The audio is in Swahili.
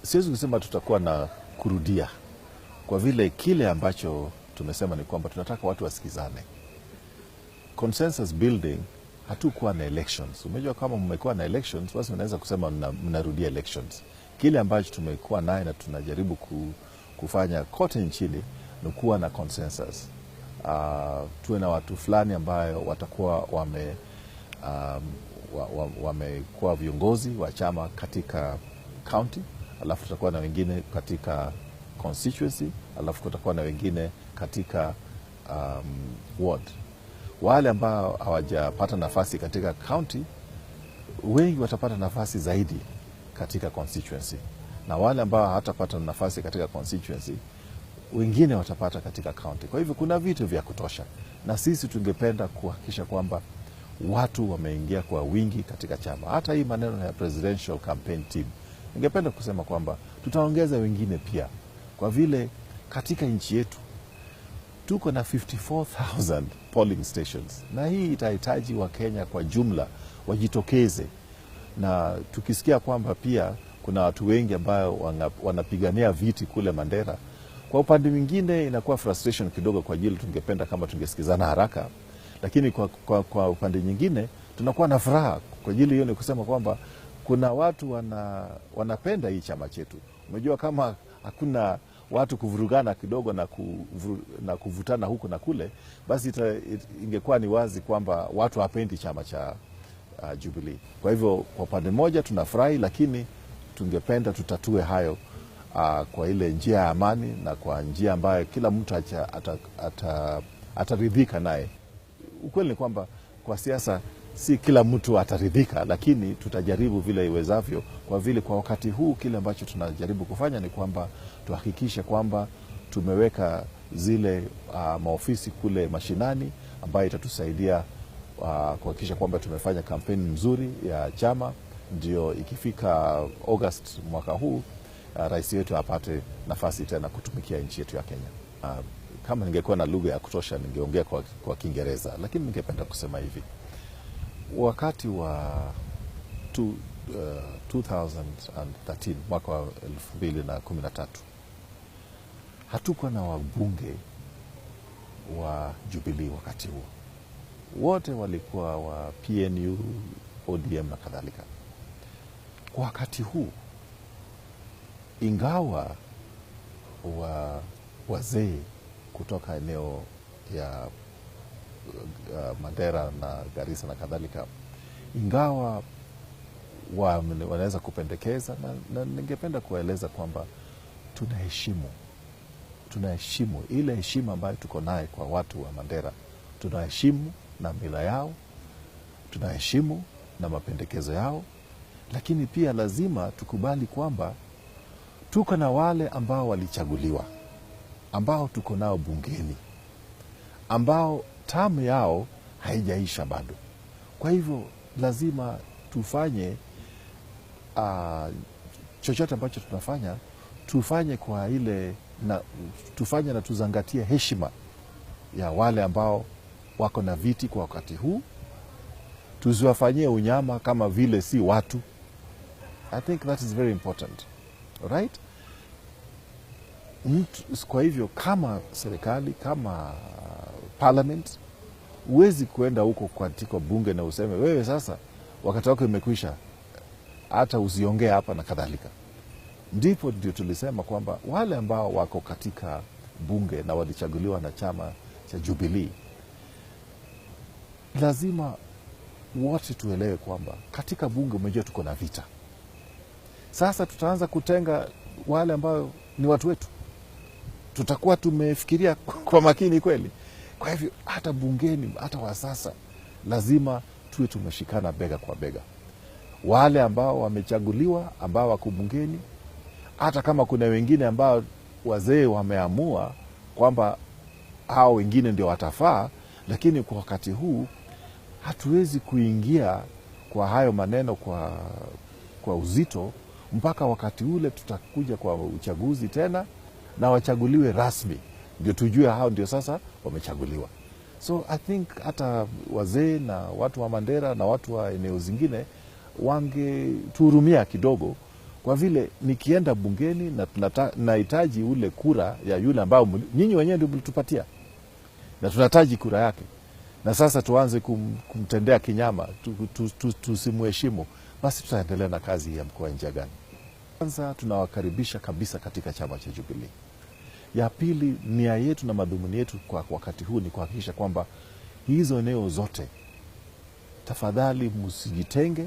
Siwezi kusema tutakuwa na kurudia, kwa vile kile ambacho tumesema ni kwamba tunataka watu wasikizane. Consensus building, hatukuwa na elections. Umejua kama mmekuwa na elections, basi unaweza kusema mnarudia elections. Kile ambacho tumekuwa naye na tunajaribu kufanya kote nchini ni kuwa na consensus. Tuwe na watu fulani ambayo watakuwa wamekuwa viongozi wa chama katika county, alafu tutakuwa na wengine katika constituency, alafu tutakuwa na wengine katika ward. Wale ambao hawajapata nafasi katika county, wengi watapata nafasi zaidi katika constituency, na wale ambao hawatapata nafasi katika constituency, wengine watapata katika county. Kwa hivyo kuna vitu vya kutosha, na sisi tungependa kuhakikisha kwamba watu wameingia kwa wingi katika chama. Hata hii maneno ya presidential campaign team, ningependa kusema kwamba tutaongeza wengine pia, kwa vile katika nchi yetu tuko na 54,000 polling stations, na hii itahitaji Wakenya kwa jumla wajitokeze. Na tukisikia kwamba pia kuna watu wengi ambao wanapigania viti kule Mandera, kwa upande mwingine inakuwa frustration kidogo, kwa ajili tungependa kama tungesikizana haraka, lakini kwa upande nyingine tunakuwa na furaha kwa ajili hiyo. Ni kusema kwamba kuna watu wanapenda hii chama chetu. Umejua kama hakuna watu kuvurugana kidogo na kuvutana huku na kule, basi ingekuwa ni wazi kwamba watu hapendi chama cha Jubilee. Kwa hivyo kwa upande moja tunafurahi, lakini tungependa tutatue hayo kwa ile njia ya amani na kwa njia ambayo kila mtu ataridhika naye. Ukweli ni kwamba kwa siasa si kila mtu ataridhika, lakini tutajaribu vile iwezavyo, kwa vile kwa wakati huu kile ambacho tunajaribu kufanya ni kwamba tuhakikishe kwamba tumeweka zile maofisi kule mashinani ambayo itatusaidia kuhakikisha kwamba tumefanya kampeni mzuri ya chama, ndio ikifika August mwaka huu rais wetu apate nafasi tena kutumikia nchi yetu ya Kenya. Kama ningekuwa na lugha ya kutosha ningeongea kwa Kiingereza, lakini ningependa kusema hivi: wakati wa 2013, mwaka wa 2013, hatukuwa na wabunge wa Jubilee. Wakati huo wote walikuwa wa PNU, ODM na kadhalika. Kwa wakati huu, ingawa wazee kutoka eneo ya Mandera na Garissa na kadhalika, ingawa wanaweza kupendekeza, na ningependa kueleza kwamba tunaheshimu ile heshima ambayo tuko naye kwa watu wa Mandera. Tunaheshimu na mila yao, tunaheshimu na mapendekezo yao, lakini pia lazima tukubali kwamba tuko na wale ambao walichaguliwa, ambao tuko nao bungeni, ambao tamu yao haijaisha bado. Kwa hivyo lazima tufanye chochote ambacho tunafanya, tufanye kwa ile tufanye na tuzangatie heshima ya wale ambao wako na viti kwa wakati huu. Tusiwafanyie unyama kama vile si watu. I think that is very important, right? Kwa hivyo kama serikali, kama parliament, huwezi kuenda huko katika bunge na useme wewe sasa wakati wako imekwisha, hata usiongee hapa na kadhalika. Ndio tulisema kwamba wale ambao wako katika bunge na walichaguliwa na chama cha Jubilee, lazima wote tuelewe kwamba katika bunge, umejua tuko na vita. Sasa tutaanza kutenga wale ambao ni watu wetu? Tutakuwa tumefikiria kwa makini kweli? Kwa hivyo hata bungeni, hata wa sasa, lazima tuwe tumeshikana bega kwa bega. Wale ambao wamechaguliwa, ambao wako bungeni, hata kama kuna wengine ambao wazee wameamua kwamba hao wengine ndio watafaa, lakini kwa wakati huu hatuwezi kuingia kwa hayo maneno kwa uzito mpaka wakati ule tutakuja kwa uchaguzi tena na wachaguliwe rasmi, ndio tujue hao ndio sasa wamechaguliwa. So I think hata wazee na watu wa Mandera na watu wa eneo zingine wangetuhurumia kidogo, kwa vile nikienda bungeni na nahitaji ule kura ya yule ambao nyinyi wenyewe ndio mlitupatia, na tunahitaji kura yake, na sasa tuanze kumtendea kinyama, tusimheshimu, basi tutaendelea na kazi ya mkoa njia gani? Kwanza tunawakaribisha kabisa katika chama cha Jubilee. Ya pili, nia yetu na madhumuni yetu kwa wakati huu ni kuhakikisha kwamba hizo eneo zote, tafadhali msijitenge.